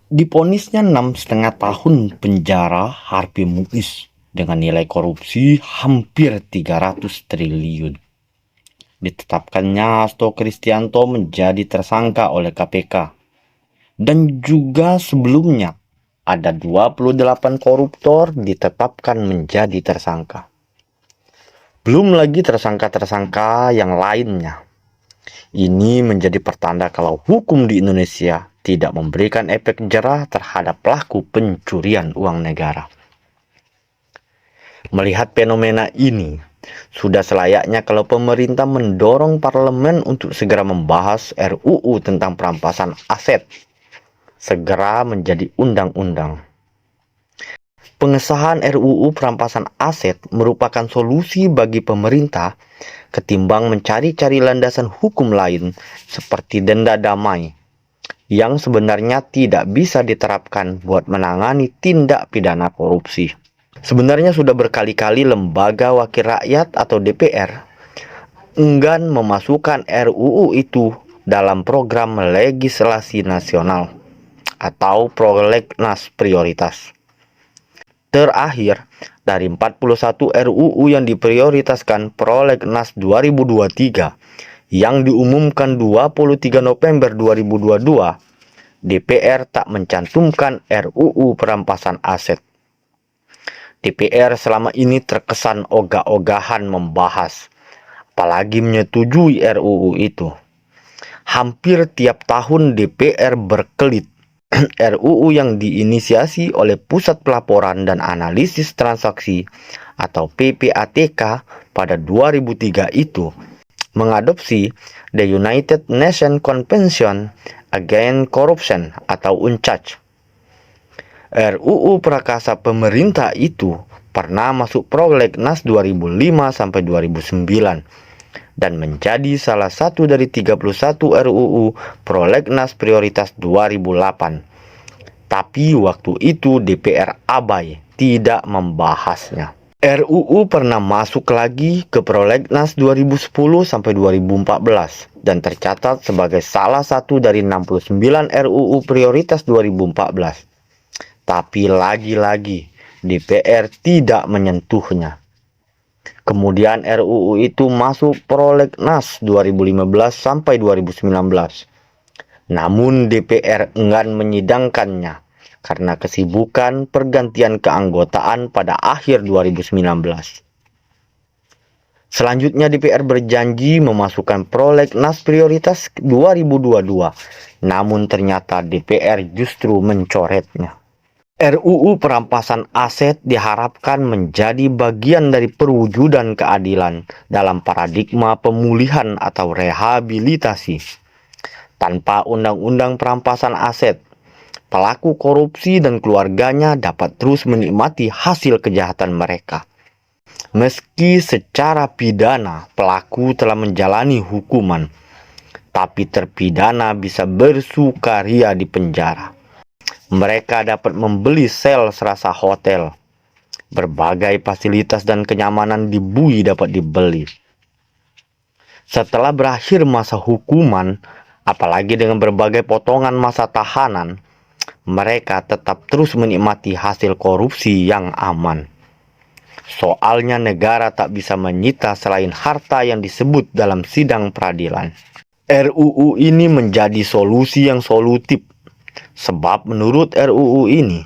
Diponisnya 6,5 tahun penjara Harvey Muiz dengan nilai korupsi hampir 300 triliun. Ditetapkannya Hasto Kristianto menjadi tersangka oleh KPK. Dan juga sebelumnya ada 28 koruptor ditetapkan menjadi tersangka. Belum lagi tersangka-tersangka yang lainnya. Ini menjadi pertanda kalau hukum di Indonesia tidak memberikan efek jerah terhadap pelaku pencurian uang negara. Melihat fenomena ini, sudah selayaknya kalau pemerintah mendorong parlemen untuk segera membahas RUU tentang perampasan aset, segera menjadi undang-undang. Pengesahan RUU perampasan aset merupakan solusi bagi pemerintah ketimbang mencari-cari landasan hukum lain seperti denda damai yang sebenarnya tidak bisa diterapkan buat menangani tindak pidana korupsi. Sebenarnya sudah berkali-kali Lembaga Wakil Rakyat atau DPR enggan memasukkan RUU itu dalam program legislasi nasional atau prolegnas prioritas. Terakhir, dari 41 RUU yang diprioritaskan prolegnas 2023 yang diumumkan 23 November 2022, DPR tak mencantumkan RUU perampasan aset. DPR selama ini terkesan ogah-ogahan membahas, apalagi menyetujui RUU itu. Hampir tiap tahun DPR berkelit RUU yang diinisiasi oleh Pusat Pelaporan dan Analisis Transaksi atau PPATK pada 2003 itu mengadopsi The United Nations Convention Against Corruption atau UNCAC. RUU Prakasa pemerintah itu pernah masuk prolegnas 2005 sampai 2009 dan menjadi salah satu dari 31 RUU prolegnas prioritas 2008. Tapi waktu itu DPR abai, tidak membahasnya. RUU pernah masuk lagi ke prolegnas 2010 sampai 2014 dan tercatat sebagai salah satu dari 69 RUU prioritas 2014. Tapi lagi-lagi DPR tidak menyentuhnya. Kemudian RUU itu masuk prolegnas 2015 sampai 2019. Namun DPR enggan menyidangkannya karena kesibukan pergantian keanggotaan pada akhir 2019. Selanjutnya DPR berjanji memasukkan prolegnas prioritas 2022. Namun ternyata DPR justru mencoretnya. RUU perampasan aset diharapkan menjadi bagian dari perwujudan keadilan dalam paradigma pemulihan atau rehabilitasi. Tanpa undang-undang perampasan aset, pelaku korupsi dan keluarganya dapat terus menikmati hasil kejahatan mereka. Meski secara pidana pelaku telah menjalani hukuman, tapi terpidana bisa bersukaria di penjara. Mereka dapat membeli sel serasa hotel. Berbagai fasilitas dan kenyamanan di bui dapat dibeli. Setelah berakhir masa hukuman, apalagi dengan berbagai potongan masa tahanan, mereka tetap terus menikmati hasil korupsi yang aman. Soalnya negara tak bisa menyita selain harta yang disebut dalam sidang peradilan. RUU ini menjadi solusi yang solutif. Sebab menurut RUU ini,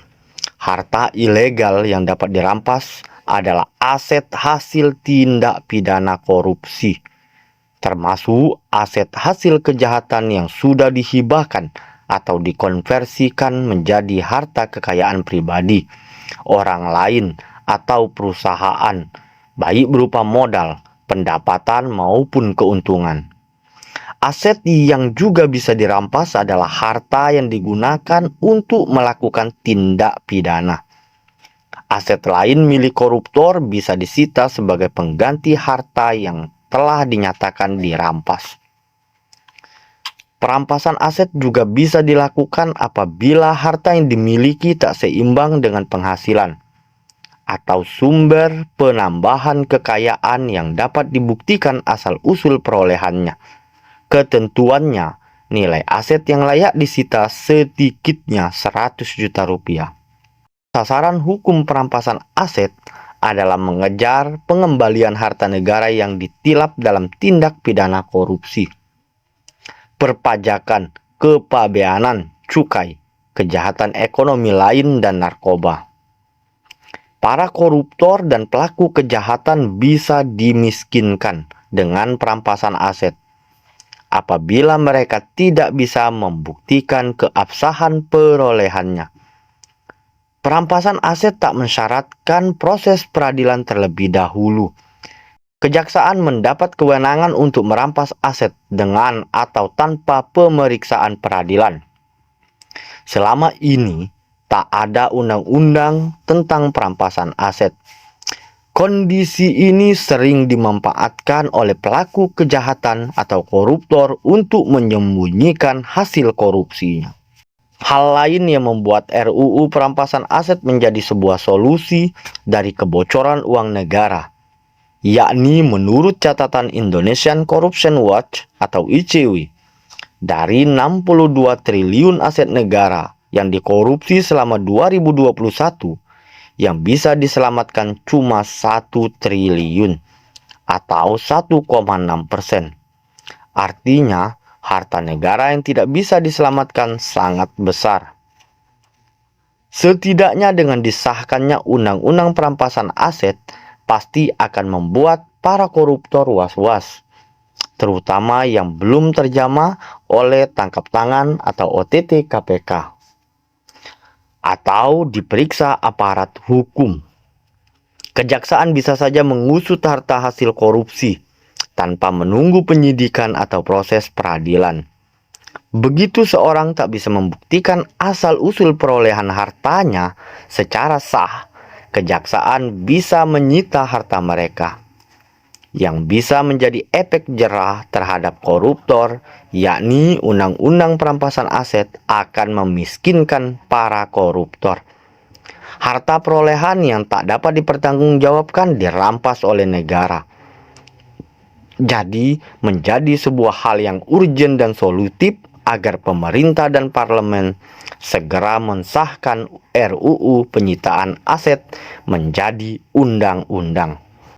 harta ilegal yang dapat dirampas adalah aset hasil tindak pidana korupsi, termasuk aset hasil kejahatan yang sudah dihibahkan atau dikonversikan menjadi harta kekayaan pribadi, orang lain, atau perusahaan, baik berupa modal, pendapatan, maupun keuntungan. Aset yang juga bisa dirampas adalah harta yang digunakan untuk melakukan tindak pidana. Aset lain milik koruptor bisa disita sebagai pengganti harta yang telah dinyatakan dirampas. Perampasan aset juga bisa dilakukan apabila harta yang dimiliki tak seimbang dengan penghasilan atau sumber penambahan kekayaan yang dapat dibuktikan asal-usul perolehannya. Ketentuannya nilai aset yang layak disita sedikitnya 100 juta rupiah. Sasaran hukum perampasan aset adalah mengejar pengembalian harta negara yang ditilap dalam tindak pidana korupsi, perpajakan, kepabeanan, cukai, kejahatan ekonomi lain, dan narkoba. Para koruptor dan pelaku kejahatan bisa dimiskinkan dengan perampasan aset apabila mereka tidak bisa membuktikan keabsahan perolehannya. Perampasan aset tak mensyaratkan proses peradilan terlebih dahulu. Kejaksaan mendapat kewenangan untuk merampas aset dengan atau tanpa pemeriksaan peradilan. Selama ini, tak ada undang-undang tentang perampasan aset. Kondisi ini sering dimanfaatkan oleh pelaku kejahatan atau koruptor untuk menyembunyikan hasil korupsinya. Hal lain yang membuat RUU perampasan aset menjadi sebuah solusi dari kebocoran uang negara, yakni menurut catatan Indonesian Corruption Watch atau ICW, dari 62 triliun aset negara yang dikorupsi selama 2021, yang bisa diselamatkan cuma 1 triliun atau 1,6%. Artinya, harta negara yang tidak bisa diselamatkan sangat besar. Setidaknya dengan disahkannya undang-undang perampasan aset, pasti akan membuat para koruptor was-was, terutama yang belum terjamah oleh tangkap tangan atau OTT KPK, atau diperiksa aparat hukum. Kejaksaan bisa saja mengusut harta hasil korupsi tanpa menunggu penyidikan atau proses peradilan. Begitu seorang tak bisa membuktikan asal-usul perolehan hartanya secara sah, kejaksaan bisa menyita harta mereka, yang bisa menjadi efek jerah terhadap koruptor, yakni undang-undang perampasan aset akan memiskinkan para koruptor. Harta perolehan yang tak dapat dipertanggungjawabkan dirampas oleh negara. Jadi, menjadi sebuah hal yang urgen dan solutif agar pemerintah dan parlemen segera mensahkan RUU penyitaan aset menjadi undang-undang.